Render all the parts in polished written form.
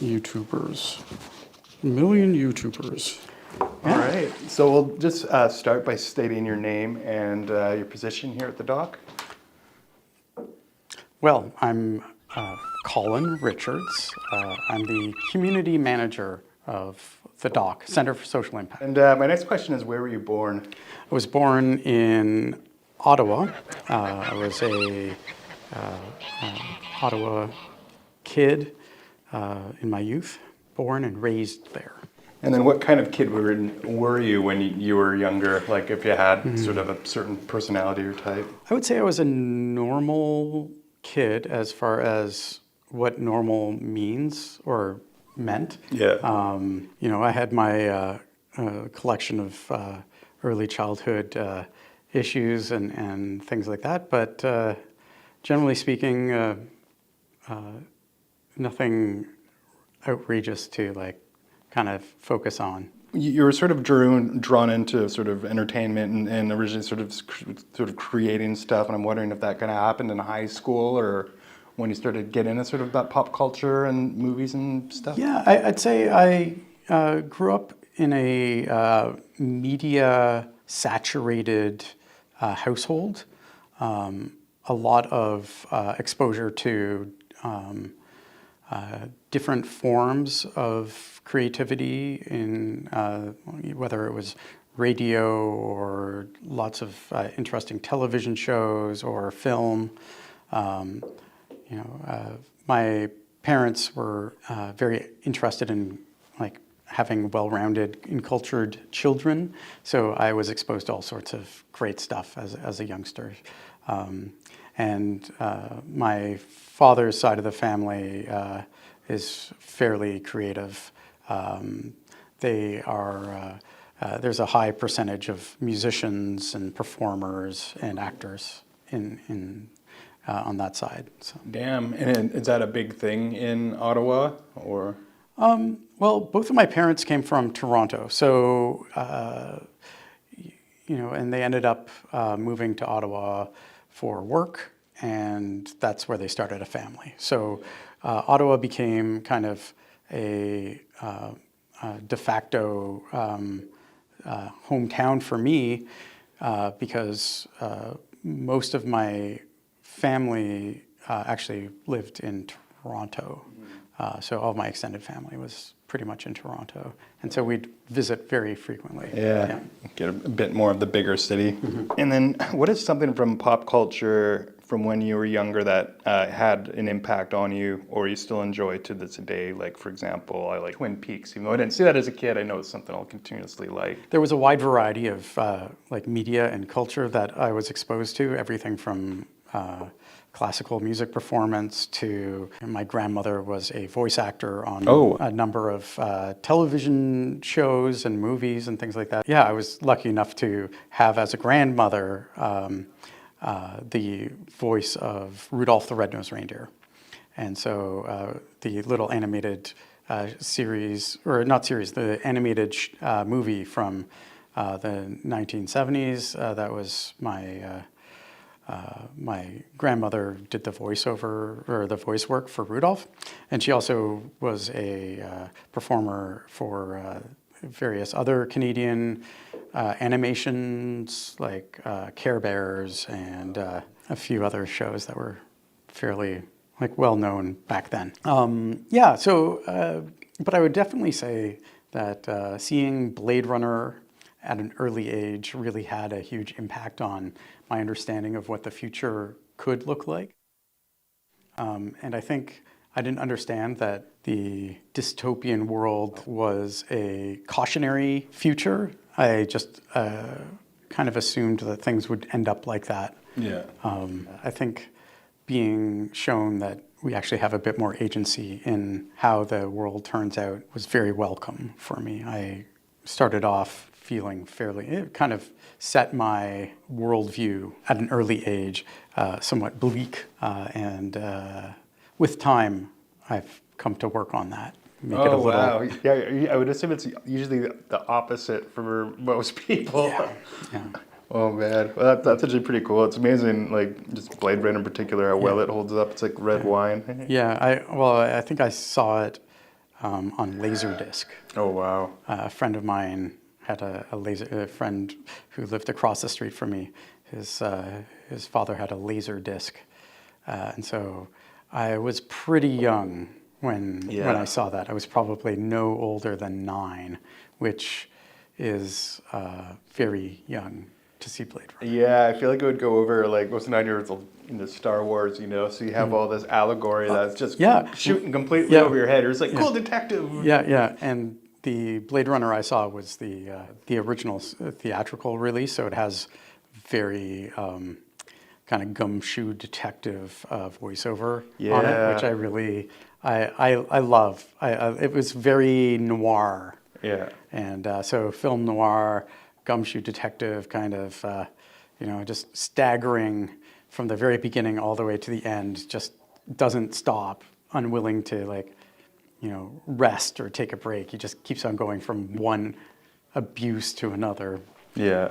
YouTubers. A million YouTubers. All right. So we'll just start by stating your name and your position here at theDock. Well, I'm Colin Richards. I'm the community manager of theDock, Center for Social Impact. And my next question is, where were you born? I was born in Ottawa. I was a Ottawa kid in my youth, born and raised there. And then what kind of kid were you when you were younger? Like if you had sort of a certain personality or type? I would say I was a normal kid as far as what normal means or meant. Yeah. I had my collection of early childhood issues and things like that, but generally speaking, nothing outrageous to kind of focus on. You were sort of drawn into sort of entertainment and originally sort of creating stuff, and I'm wondering if that kind of happened in high school or when you started getting into sort of that pop culture and movies and stuff. Yeah, I'd say I grew up in a media-saturated household. A lot of exposure to different forms of creativity in whether it was radio or lots of interesting television shows or film. My parents were very interested in having well-rounded and cultured children, so I was exposed to all sorts of great stuff as a youngster. And my father's side of the family is fairly creative. There's a high percentage of musicians and performers and actors on that side. So. Damn, and is that a big thing in Ottawa, or? Well, both of my parents came from Toronto, so and they ended up moving to Ottawa for work, and that's where they started a family. So Ottawa became kind of a de facto hometown for me because most of my family actually lived in Toronto. So all of my extended family was pretty much in Toronto. And so we'd visit very frequently. Yeah. Get a bit more of the bigger city. Mm-hmm. And then what is something from pop culture from when you were younger that had an impact on you or you still enjoy to this day? Like, for example, I like Twin Peaks. Even though I didn't see that as a kid, I know it's something I'll continuously like. There was a wide variety of media and culture that I was exposed to, everything from classical music performance to my grandmother was a voice actor on a number of television shows and movies and things like that. Yeah, I was lucky enough to have as a grandmother the voice of Rudolph the Red-Nosed Reindeer. And so the little animated the animated movie from the 1970s, that was my grandmother did the voiceover or the voice work for Rudolph, and she also was a performer for various other Canadian animations like Care Bears and a few other shows that were fairly well known back then. But I would definitely say that seeing Blade Runner at an early age really had a huge impact on my understanding of what the future could look like. And I think I didn't understand that the dystopian world was a cautionary future. I just kind of assumed that things would end up like that. Yeah. I think being shown that we actually have a bit more agency in how the world turns out was very welcome for me. I started off feeling fairly, it kind of set my worldview at an early age, somewhat bleak. And with time, I've come to work on that. Make it a Oh, little, wow. Yeah, I would assume it's usually the opposite for most people. yeah. Oh, man. Well, that's actually pretty cool. It's amazing, like, just Blade Runner in particular, how well it holds up. It's like red wine. Yeah, I think I saw it on Laserdisc. Oh, wow. A friend of mine had a friend who lived across the street from me. His father had a Laserdisc, and so I was pretty young when I saw that. I was probably no older than 9, which is very young to see Blade Runner. Yeah, I feel like it would go over like most 9-year-olds into Star Wars, you know. So you have all this allegory that's just shooting completely over your head. Or it's like, cool detective. Yeah, and the Blade Runner I saw was the original theatrical release, so it has very kind of gumshoe detective voiceover on it, which I really I love. It was very noir. Yeah. And so film noir, gumshoe detective kind of, just staggering from the very beginning all the way to the end, just doesn't stop, unwilling to rest or take a break. He just keeps on going from one abuse to another. Yeah.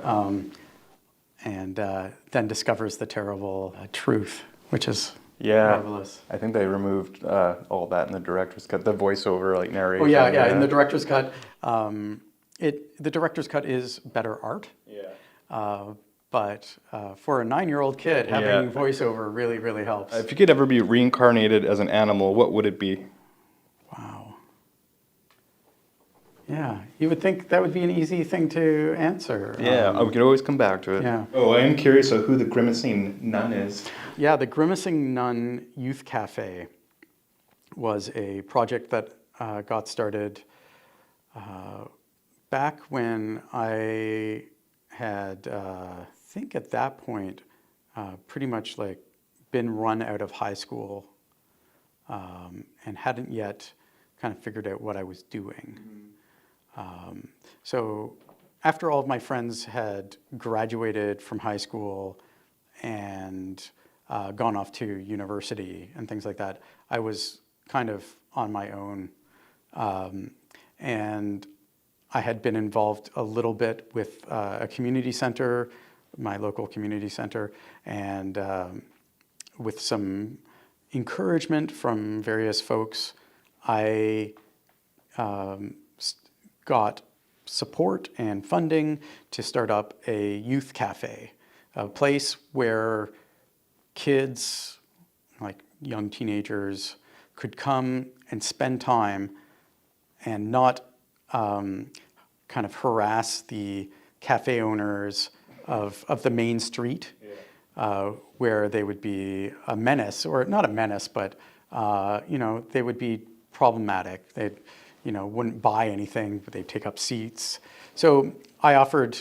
And then discovers the terrible truth, which is marvelous. I think they removed all that in the director's cut, the voiceover like narration. Oh yeah. In the director's cut, the director's cut is better art. Yeah. But for a 9-year-old kid, having voiceover really, really helps. If you could ever be reincarnated as an animal, what would it be? Wow. Yeah, you would think that would be an easy thing to answer. Yeah, we could always come back to it. Yeah. Oh, I am curious of who the grimacing nun is. Yeah, the Grimacing Nun Youth Cafe was a project that got started back when I had, I think at that point, pretty much like been run out of high school and hadn't yet kind of figured out what I was doing. So after all of my friends had graduated from high school and gone off to university and things like that, I was kind of on my own. And I had been involved a little bit with a community center, my local community center, and with some encouragement from various folks, I got support and funding to start up a youth cafe, a place where kids, like young teenagers, could come and spend time and not kind of harass the cafe owners of the main street, where they would be a menace, or not a menace, but they would be problematic. They wouldn't buy anything, but they'd take up seats. So I offered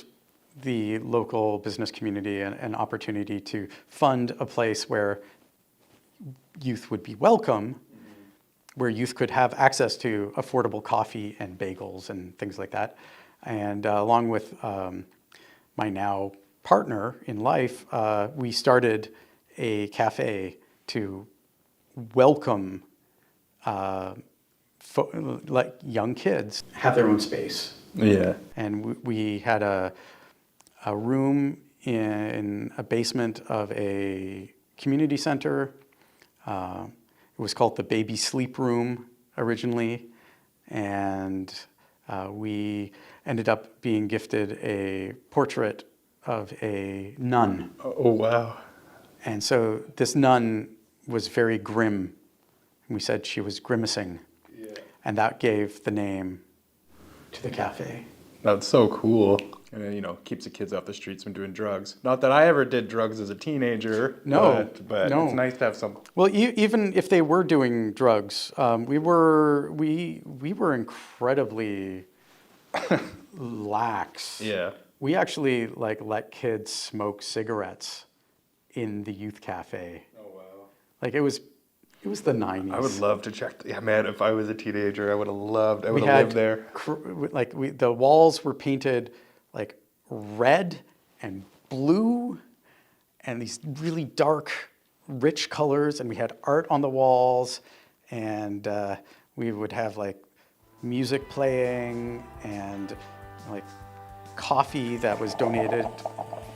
the local business community an opportunity to fund a place where youth would be welcome, where youth could have access to affordable coffee and bagels and things like that. And along with my now partner in life, we started a cafe to welcome like young kids have their own space. Yeah. And we had a room in a basement of a community center. It was called the Baby Sleep Room originally, and we ended up being gifted a portrait of a nun. Oh, wow. And so this nun was very grim. We said she was grimacing. Yeah. And that gave the name to the cafe. That's so cool. And keeps the kids off the streets from doing drugs. Not that I ever did drugs as a teenager. No, but no. It's nice to have some. Well, even if they were doing drugs, we were incredibly lax. Yeah. We actually let kids smoke cigarettes in the youth cafe. Oh wow. It was the 90s. I would love to check. Yeah, man. If I was a teenager, I would have lived there. The walls were painted like red and blue and these really dark, rich colors. And we had art on the walls, and we would have like music playing and like coffee that was donated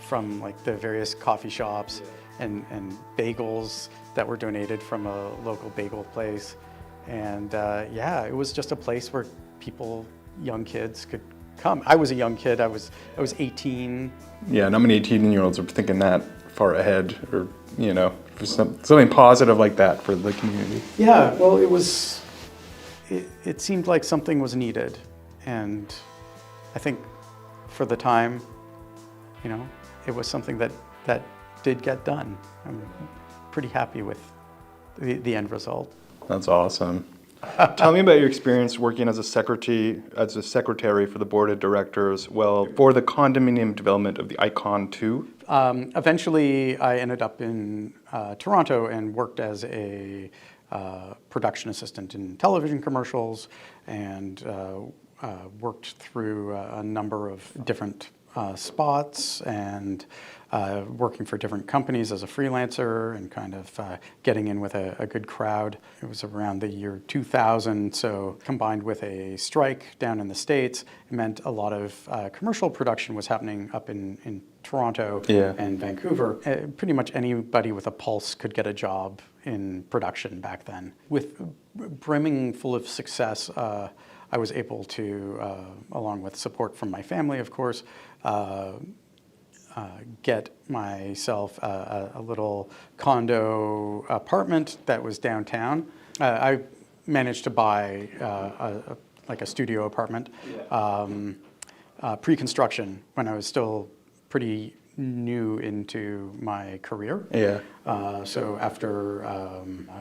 from like the various coffee shops, and bagels that were donated from a local bagel place. And yeah, it was just a place where people, young kids, could come. I was a young kid. I was 18. Yeah, not many 18-year-olds are thinking that far ahead, or for something positive like that for the community. Yeah, well, it seemed like something was needed, and I think for the time, it was something that did get done. I'm pretty happy with the end result. That's awesome. Tell me about your experience working as a secretary for the board of directors, for the condominium development of the Icon 2. Eventually, I ended up in Toronto and worked as a production assistant in television commercials, and worked through a number of different spots, and working for different companies as a freelancer, and kind of getting in with a good crowd. It was around the year 2000, so combined with a strike down in the States, it meant a lot of commercial production was happening up in Toronto and Vancouver. Pretty much anybody with a pulse could get a job in production back then. With brimming full of success, I was able to, along with support from my family, of course, get myself a little condo apartment that was downtown. I managed to buy a studio apartment, pre-construction, when I was still pretty new into my career. Yeah. So after,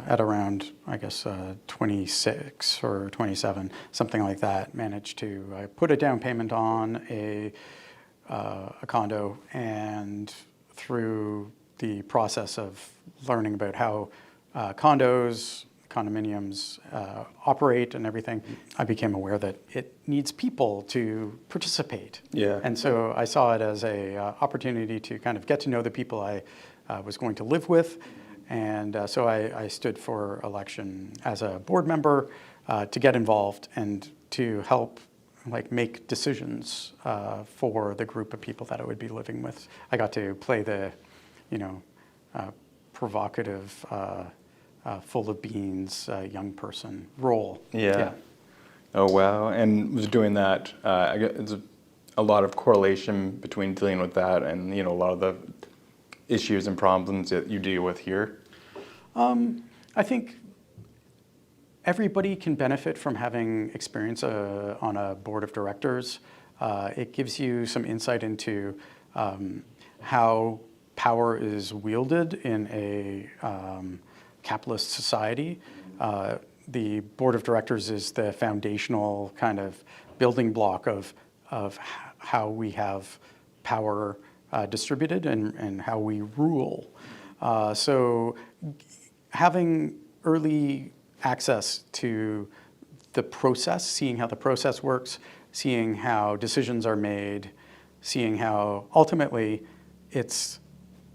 at around, I guess, 26 or 27, something like that, managed to put a down payment on a condo, and through the process of learning about how condominiums operate and everything, I became aware that it needs people to participate. Yeah. And so I saw it as a opportunity to kind of get to know the people I was going to live with. And so I stood for election as a board member to get involved and to help make decisions for the group of people that I would be living with. I got to play the, provocative, full of beans young person role. Yeah. Oh, wow. And was doing that, I guess it's a lot of correlation between dealing with that and, a lot of the issues and problems that you deal with here? I think everybody can benefit from having experience on a board of directors. It gives you some insight into how power is wielded in a capitalist society. The board of directors is the foundational kind of building block of how we have power distributed and how we rule. So having early access to the process, seeing how the process works, seeing how decisions are made, seeing how ultimately it's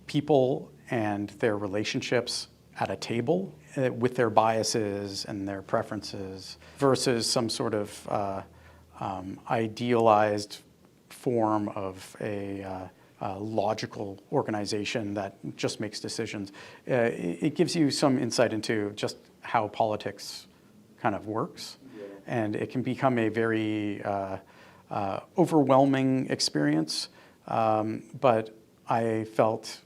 people and their relationships at a table with their biases and their preferences versus some sort of idealized form of a logical organization that just makes decisions. It gives you some insight into just how politics kind of works. And it can become a very overwhelming experience. But I felt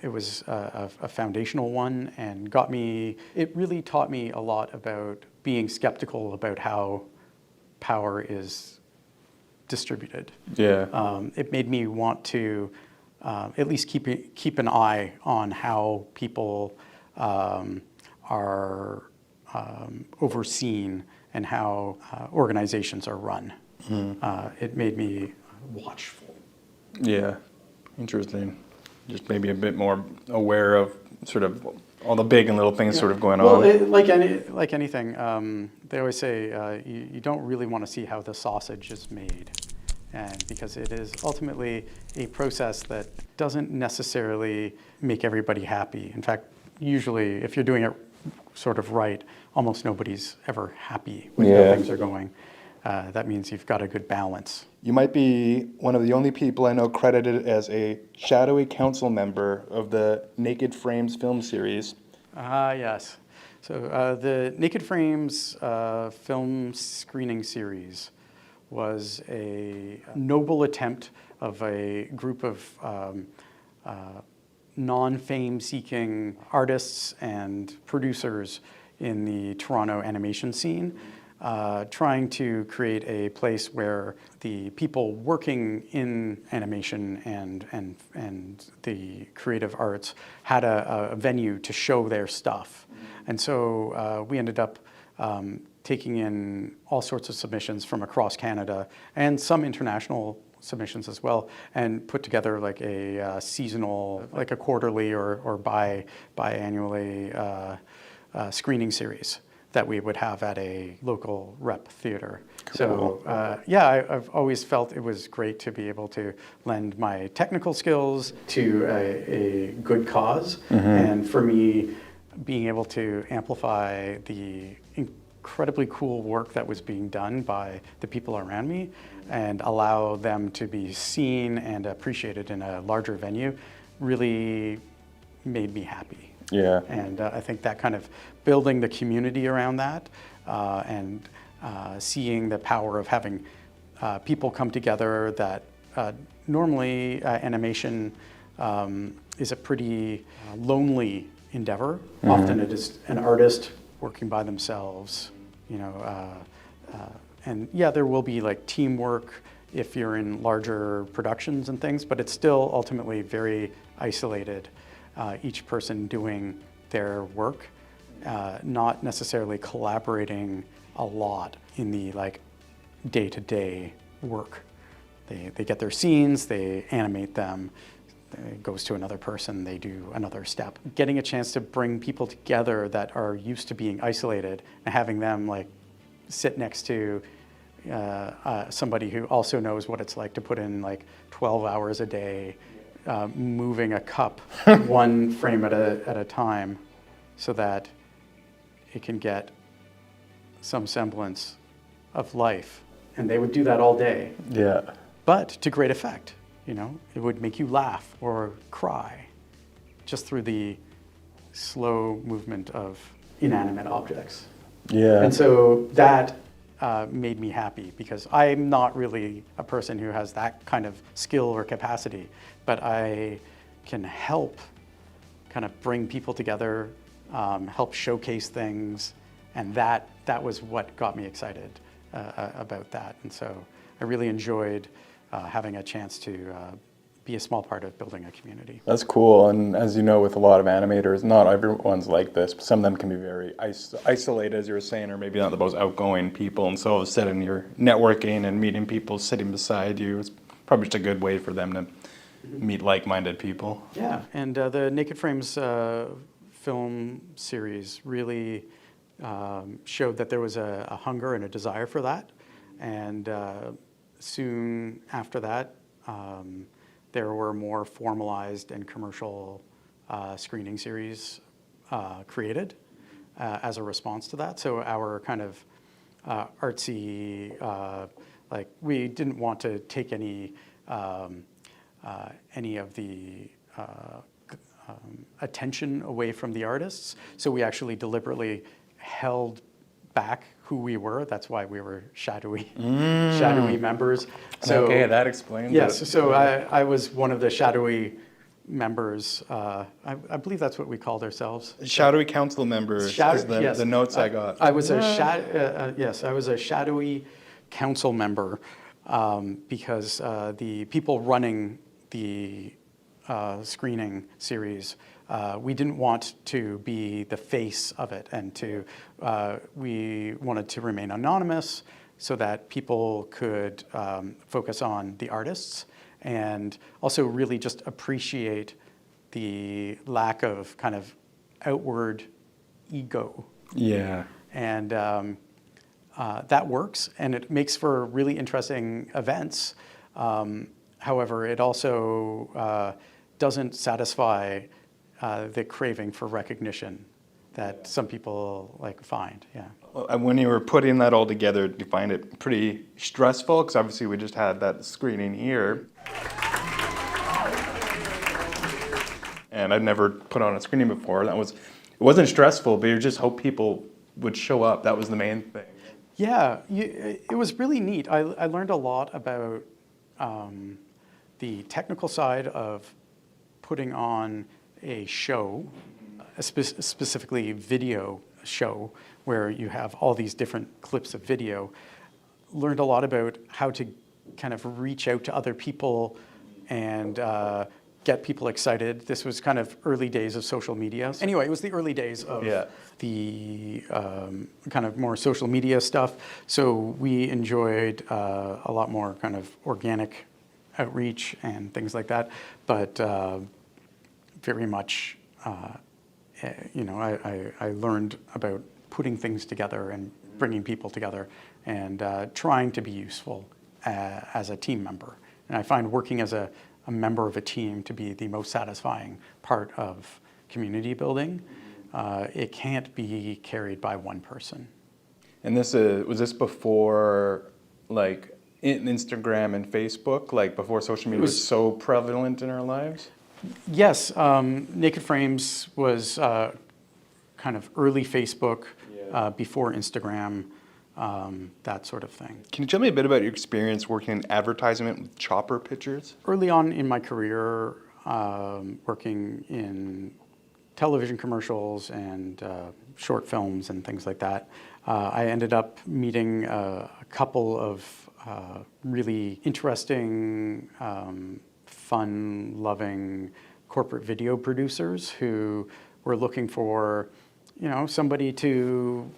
it was a foundational one, and it really taught me a lot about being skeptical about how power is distributed. Yeah. It made me want to at least keep an eye on how people are overseen and how organizations are run. It made me watchful. Yeah, interesting. Just maybe a bit more aware of sort of all the big and little things sort of going on. Well, like anything, they always say you don't really want to see how the sausage is made. And because it is ultimately a process that doesn't necessarily make everybody happy. In fact, usually if you're doing it sort of right, almost nobody's ever happy with how things are going. That means you've got a good balance. You might be one of the only people I know credited as a shadowy council member of the Naked Frames film series. Yes. So the Naked Frames film screening series was a noble attempt of a group of non-fame-seeking artists and producers in the Toronto animation scene, trying to create a place where the people working in animation and the creative arts had a venue to show their stuff. And so we ended up taking in all sorts of submissions from across Canada and some international submissions as well, and put together like a seasonal, like a quarterly or biannually screening series that we would have at a local rep theater. Cool. So I've always felt it was great to be able to lend my technical skills to a good cause, and for me, being able to amplify the incredibly cool work that was being done by the people around me and allow them to be seen and appreciated in a larger venue really made me happy. Yeah. And I think that kind of building the community around that and seeing the power of having people come together that normally animation is a pretty lonely endeavor. Often it is an artist working by themselves, you know, and there will be like teamwork if you're in larger productions and things, but it's still ultimately very isolated, each person doing their work, not necessarily collaborating a lot in the like day-to-day work. They get their scenes, they animate them, it goes to another person, they do another step. Getting a chance to bring people together that are used to being isolated and having them like sit next to somebody who also knows what it's like to put in like 12 hours a day, moving a cup one frame at a time so that it can get some semblance of life. And they would do that all day. Yeah. But to great effect. You know, it would make you laugh or cry just through the slow movement of inanimate objects. Yeah. And so that made me happy because I'm not really a person who has that kind of skill or capacity, but I can help kind of bring people together, help showcase things, and that was what got me excited about that. And so I really enjoyed having a chance to be a small part of building a community. That's cool, and as you know, with a lot of animators, not everyone's like this. Some of them can be very isolated, as you were saying, or maybe not the most outgoing people, and so all of a sudden you're networking and meeting people sitting beside you. It's probably just a good way for them to meet like-minded people. Yeah, and the Naked Frames film series really showed that there was a hunger and a desire for that, and soon after that, there were more formalized and commercial screening series created as a response to that. So our kind of artsy, like we didn't want to take any of the attention away from the artists. So we actually deliberately held back who we were. That's why we were shadowy members. So, okay, that explains yes, it. so I was one of the shadowy members. I believe that's what we called ourselves. Shadowy council members is the notes I got. I was I was a shadowy council member because the people running the screening series, we didn't want to be the face of it, and we wanted to remain anonymous so that people could focus on the artists and also really just appreciate the lack of kind of outward ego. Yeah. And that works, and it makes for really interesting events However, it also doesn't satisfy the craving for recognition that some people find. Yeah. Well, and when you were putting that all together, do you find it pretty stressful? Because obviously we just had that screening here. And I'd never put on a screening before. It wasn't stressful, but you just hope people would show up. That was the main thing. Yeah, it was really neat. I learned a lot about the technical side of putting on a show, specifically video show, where you have all these different clips of video. Learned a lot about how to kind of reach out to other people and get people excited. This was kind of early days of social media. Anyway, it was the early days of the kind of more social media stuff. So we enjoyed a lot more kind of organic outreach and things like that. But very much, I learned about putting things together and bringing people together and trying to be useful as a team member. And I find working as a member of a team to be the most satisfying part of community building. It can't be carried by one person. And was this before Instagram and Facebook, before social media was so prevalent in our lives? Yes, Naked Frames was kind of early Facebook, before Instagram, that sort of thing. Can you tell me a bit about your experience working in advertisement with chopper pictures? Early on in my career, working in television commercials and short films and things like that, I ended up meeting a couple of really interesting, fun-loving corporate video producers who were looking for, somebody to,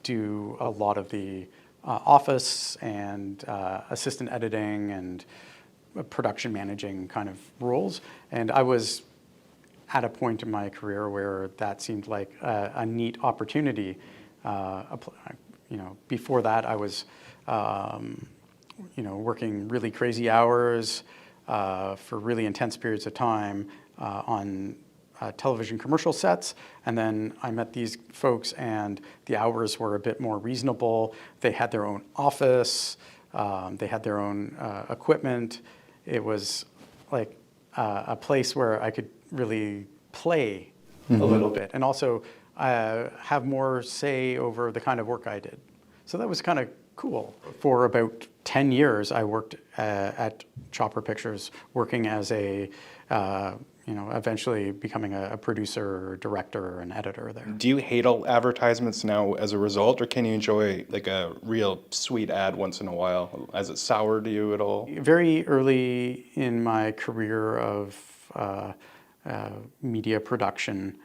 do a lot of the office and assistant editing and production managing kind of roles. And I was at a point in my career where that seemed like a neat opportunity. Before that, I was, working really crazy hours for really intense periods of time on television commercial sets. And then I met these folks and the hours were a bit more reasonable. They had their own office. They had their own equipment. It was like a place where I could really play a little bit and also have more say over the kind of work I did. So that was kind of cool. For about 10 years, I worked at Chopper Pictures, working as a, eventually becoming a producer, director, and editor there. Do you hate all advertisements now as a result, or can you enjoy a real sweet ad once in a while? Has it soured you at all? Very early in my career of media production,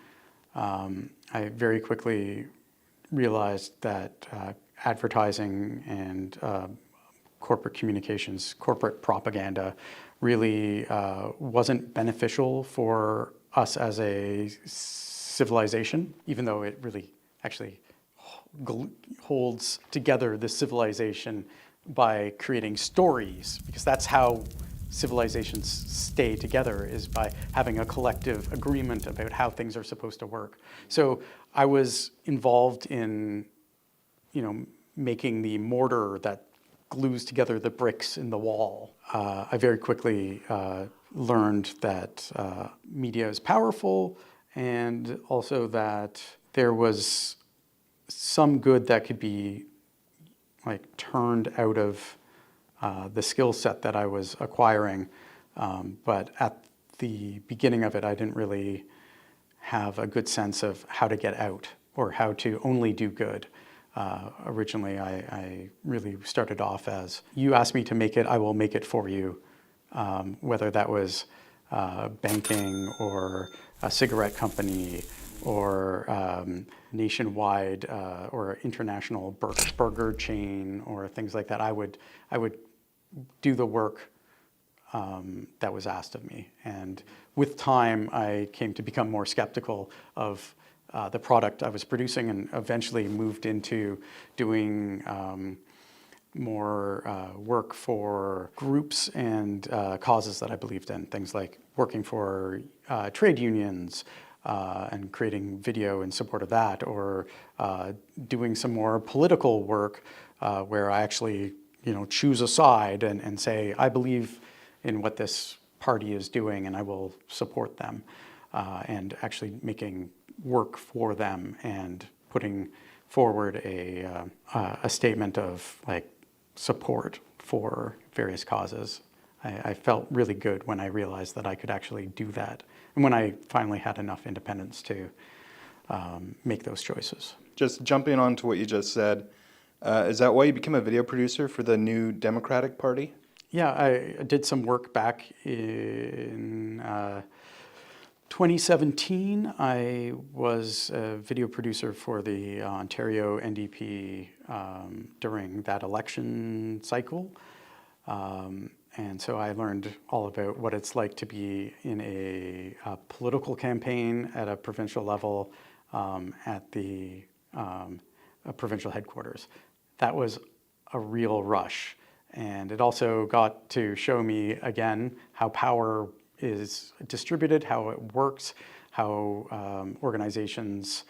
I very quickly realized that advertising and corporate communications, corporate propaganda really wasn't beneficial for us as a civilization, even though it really actually holds together the civilization by creating stories, because that's how civilizations stay together, is by having a collective agreement about how things are supposed to work. So I was involved in, making the mortar that glues together the bricks in the wall. I very quickly learned that media is powerful, and also that there was some good that could be turned out of the skill set that I was acquiring. But at the beginning of it, I didn't really have a good sense of how to get out or how to only do good. Originally, I really started off as, you ask me to make it, I will make it for you. Whether that was banking or a cigarette company or nationwide or international burger chain or things like that, I would do the work that was asked of me. And with time, I came to become more skeptical of the product I was producing, and eventually moved into doing more work for groups and causes that I believed in, things like working for trade unions and creating video in support of that, or doing some more political work where I actually choose a side and say, I believe in what this party is doing and I will support them, and actually making work for them and putting forward a statement of like support for various causes. I felt really good when I realized that I could actually do that, and when I finally had enough independence to make those choices. Just jumping on to what you just said, is that why you became a video producer for the New Democratic Party? Yeah, I did some work back in 2017. I was a video producer for the Ontario NDP during that election cycle. And so I learned all about what it's like to be in a political campaign at a provincial level at the provincial headquarters. That was a real rush. And it also got to show me again how power is distributed, how it works, how organizations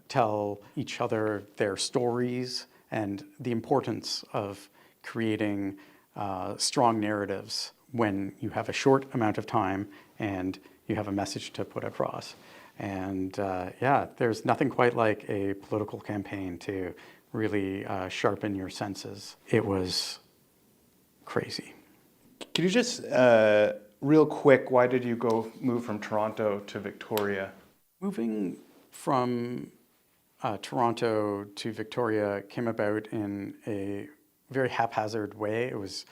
tell each other their stories, and the importance of creating strong narratives when you have a short amount of time and you have a message to put across. And yeah, there's nothing quite like a political campaign to really sharpen your senses. It was crazy. Could you just, real quick, why did you move from Toronto to Victoria? Moving from Toronto to Victoria came about in a very haphazard way. It was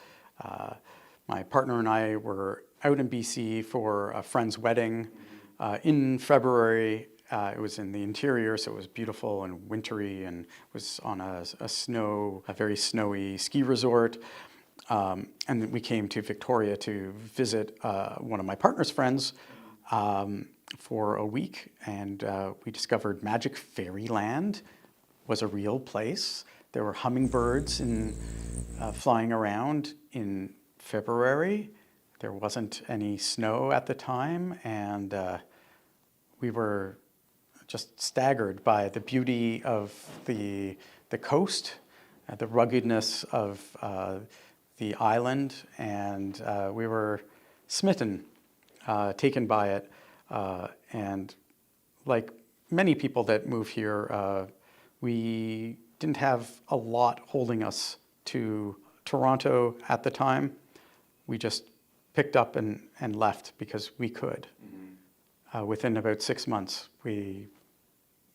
my partner and I were out in BC for a friend's wedding in February. It was in the interior, so it was beautiful and wintry, and was on a very snowy ski resort. And then we came to Victoria to visit one of my partner's friends for a week, and we discovered Magic Fairyland was a real place. There were hummingbirds flying around in February. There wasn't any snow at the time, and we were just staggered by the beauty of the coast, the ruggedness of the island, and we were smitten, taken by it. And like many people that move here, we didn't have a lot holding us to Toronto at the time. We just picked up and left because we could. Within about 6 months, we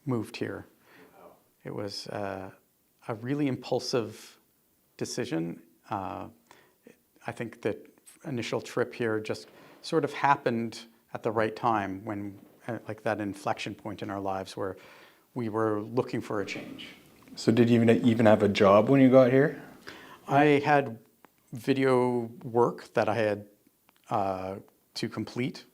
moved here. Wow. It was a really impulsive decision. I think that initial trip here just sort of happened at the right time, when like that inflection point in our lives where we were looking for a change. So did you even have a job when you got here? I had video work that I had to complete.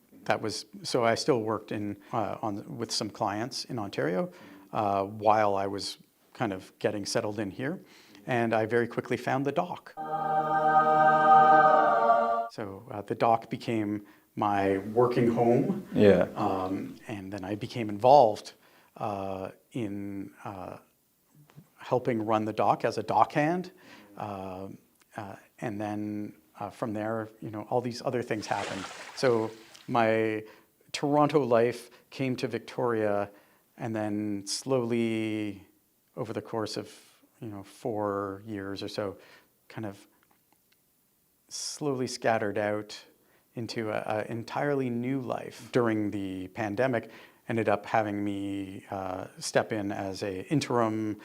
So I still worked with some clients in Ontario while I was kind of getting settled in here, and I very quickly found theDock. So theDock became my working home. Yeah. And then I became involved in helping run theDock as a dock hand. And then from there, all these other things happened. So my Toronto life came to Victoria, and then slowly over the course of 4 years or so, kind of slowly scattered out into an entirely new life. During the pandemic, ended up having me step in as an interim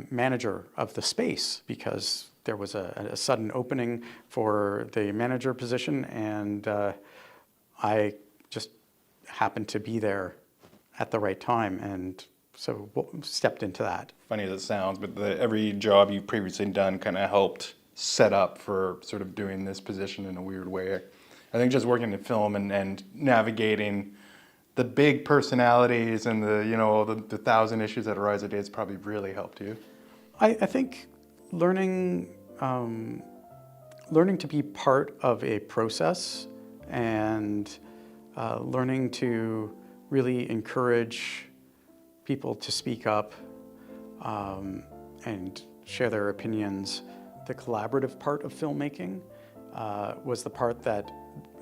manager of the space, because there was a sudden opening for the manager position, and I just happened to be there at the right time, and so stepped into that. Funny as it sounds, but every job you've previously done kind of helped set up for sort of doing this position in a weird way. I think just working in film and navigating the big personalities and the 1,000 issues that arise a day has probably really helped you. I think learning learning to be part of a process and learning to really encourage people to speak up and share their opinions. The collaborative part of filmmaking was the part that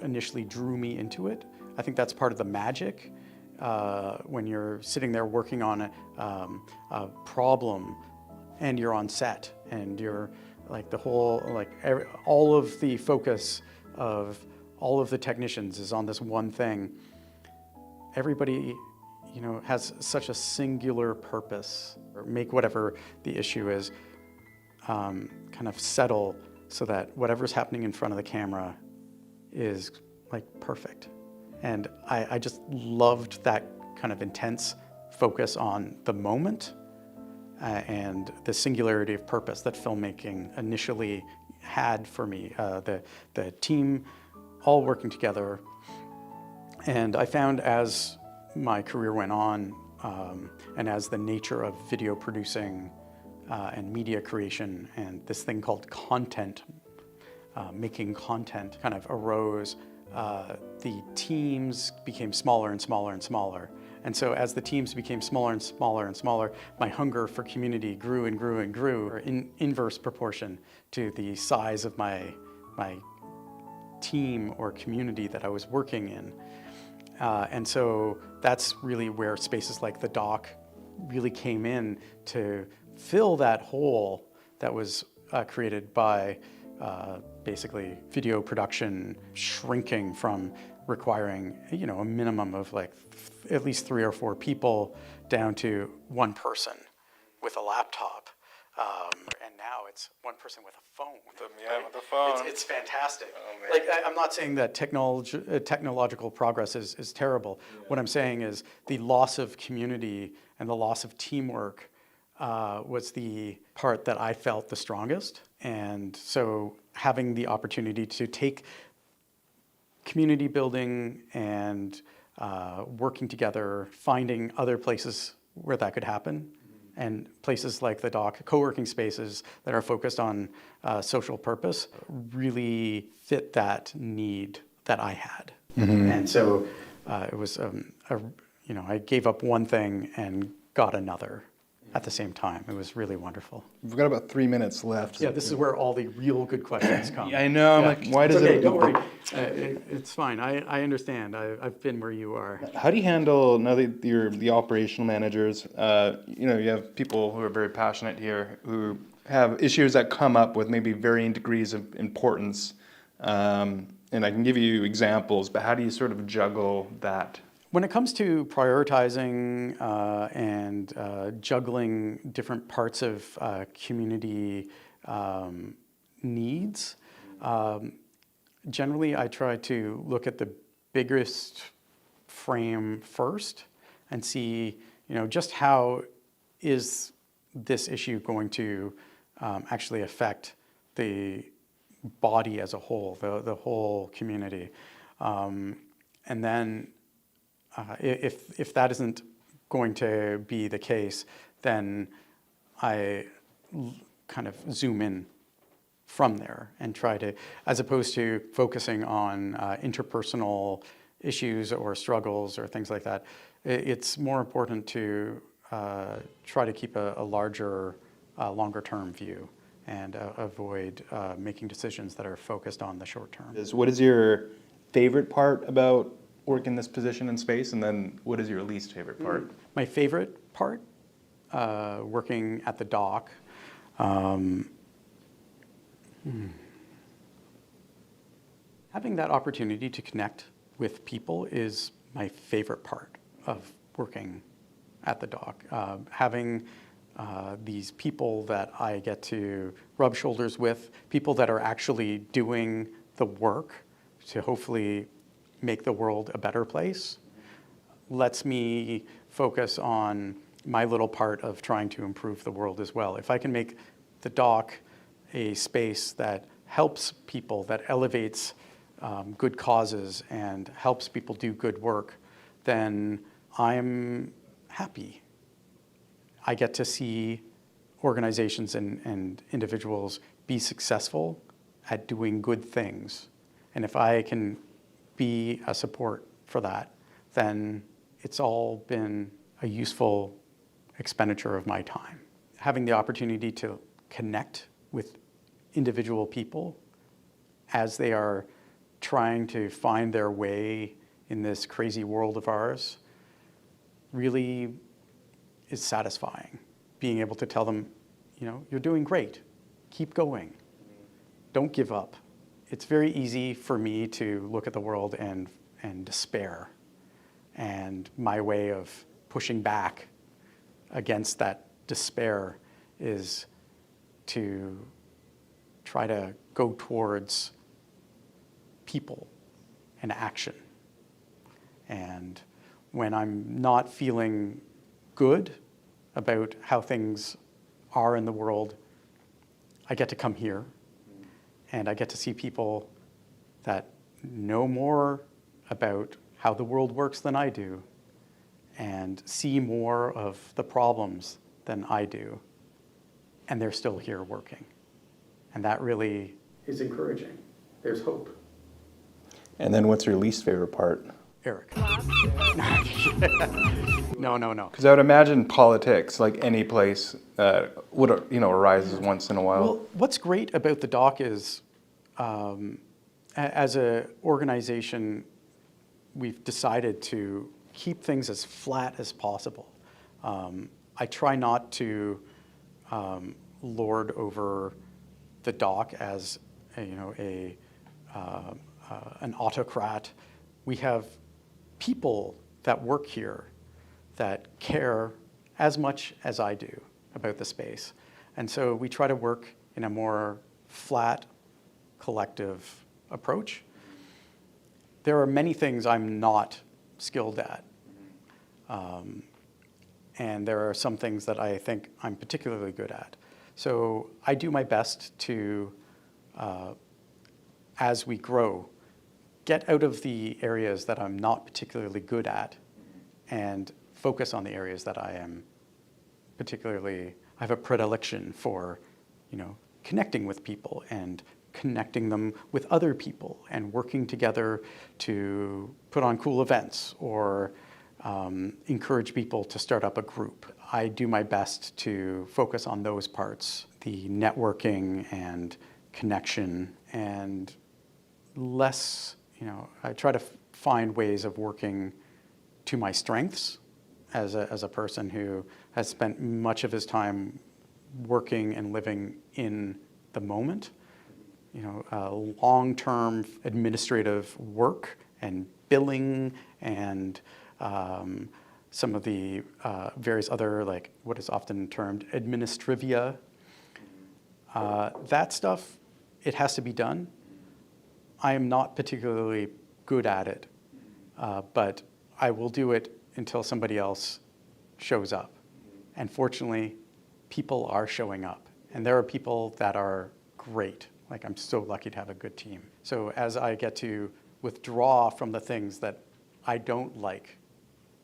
initially drew me into it. I think that's part of the magic when you're sitting there working on a problem and you're on set and you're like the whole, all of the focus of all of the technicians is on this one thing. Everybody, has such a singular purpose, or make whatever the issue is kind of settle so that whatever's happening in front of the camera is like perfect. And I just loved that kind of intense focus on the moment and the singularity of purpose that filmmaking initially had for me. The team all working together. And I found as my career went on, and as the nature of video producing and media creation and this thing called content, making content kind of arose, the teams became smaller and smaller and smaller. And so as the teams became smaller and smaller and smaller, my hunger for community grew and grew and grew, or in inverse proportion to the size of my team or community that I was working in. And so that's really where spaces like theDock really came in to fill that hole that was created by basically video production shrinking from requiring, a minimum of at least 3 or 4 people down to one person with a laptop. And now it's one person with a phone. With the phone. It's fantastic. Oh, man. I'm not saying that technological progress is terrible. Yeah. What I'm saying is the loss of community and the loss of teamwork was the part that I felt the strongest. And so having the opportunity to take community building and working together, finding other places where that could happen, and places like theDock, co-working spaces that are focused on social purpose, really fit that need that I had. Mm-hmm. And so it was, I gave up one thing and got another at the same time. It was really wonderful. We've got about 3 minutes left. Yeah, this is where all the real good questions come. I know. Yeah. I'm like, why does okay, it? Don't worry. It's fine. I understand. I've been where you are. How do you handle, now that you're the operational managers, you have people who are very passionate here who have issues that come up with maybe varying degrees of importance. And I can give you examples, but how do you sort of juggle that? When it comes to prioritizing and juggling different parts of community needs, generally I try to look at the biggest frame first and see, just how is this issue going to actually affect the body as a whole, the whole community. And then if that isn't going to be the case, then I kind of zoom in from there and try to, as opposed to focusing on interpersonal issues or struggles or things like that, it's more important to try to keep a larger, longer-term view and avoid making decisions that are focused on the short term. What is your favorite part about work in this position and space, and then what is your least favorite part? My favorite part, working at theDock, having that opportunity to connect with people is my favorite part of working at theDock. Having these people that I get to rub shoulders with, people that are actually doing the work to hopefully make the world a better place, lets me focus on my little part of trying to improve the world as well. If I can make theDock a space that helps people, that elevates good causes and helps people do good work, then I'm happy. I get to see organizations and individuals be successful at doing good things. And if I can be a support for that, then it's all been a useful expenditure of my time. Having the opportunity to connect with individual people as they are trying to find their way in this crazy world of ours really is satisfying. Being able to tell them, you're doing great. Keep going. Don't give up. It's very easy for me to look at the world and despair. And my way of pushing back against that despair is to try to go towards people and action. And when I'm not feeling good about how things are in the world, I get to come here and I get to see people that know more about how the world works than I do and see more of the problems than I do. And they're still here working. And that really is encouraging. There's hope. And then what's your least favorite part? Eric. No. Because I would imagine politics, like any place, arises once in a while. Well, what's great about the dock is, as an organization, we've decided to keep things as flat as possible. I try not to lord over the dock as an autocrat. We have people that work here that care as much as I do about the space. And so we try to work in a more flat, collective approach. There are many things I'm not skilled at. And there are some things that I think I'm particularly good at. So I do my best to, as we grow, get out of the areas that I'm not particularly good at and focus on the areas that I am particularly, I have a predilection for, connecting with people and connecting them with other people and working together to put on cool events or encourage people to start up a group. I do my best to focus on those parts, the networking and connection, and less, I try to find ways of working to my strengths as a person who has spent much of his time working and living in the moment. Long-term administrative work and billing and some of the various other, like what is often termed administrivia. That stuff, it has to be done. I am not particularly good at it, but I will do it until somebody else shows up. And fortunately, people are showing up. And there are people that are great. Like, I'm so lucky to have a good team. So as I get to withdraw from the things that I don't like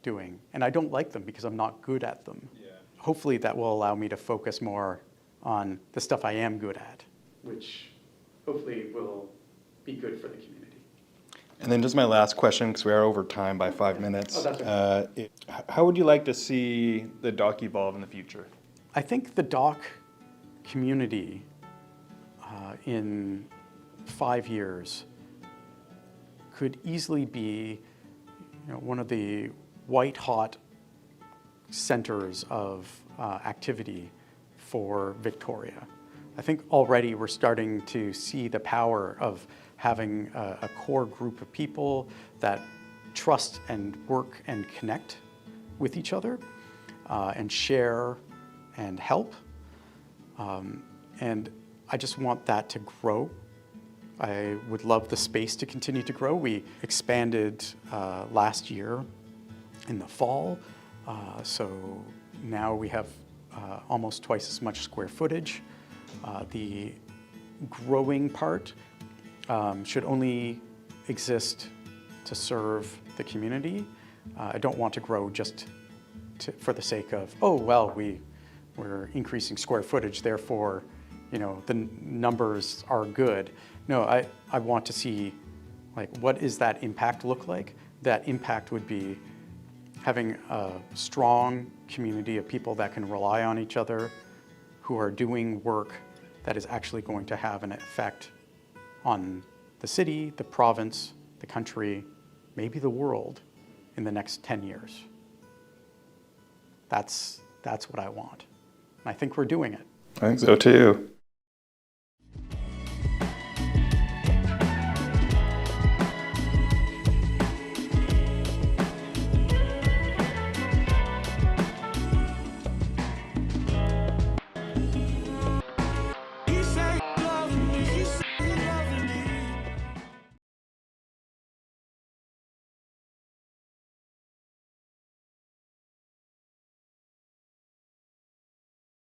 doing, and I don't like them because I'm not good at them, hopefully that will allow me to focus more on the stuff I am good at, which hopefully will be good for the community. And then just my last question, because we are over time by 5 minutes. Oh, that's okay. How would you like to see the dock evolve in the future? I think the dock community in 5 years could easily be one of the white-hot centers of activity for Victoria. I think already we're starting to see the power of having a core group of people that trust and work and connect with each other and share and help. And I just want that to grow. I would love the space to continue to grow. We expanded last year in the fall, so now we have almost twice as much square footage. The growing part should only exist to serve the community. I don't want to grow just for the sake of, we're increasing square footage, therefore, the numbers are good. No, I want to see, like, what does that impact look like? That impact would be having a strong community of people that can rely on each other, who are doing work that is actually going to have an effect on the city, the province, the country, maybe the world in the next 10 years. That's what I want. And I think we're doing it. I think so too.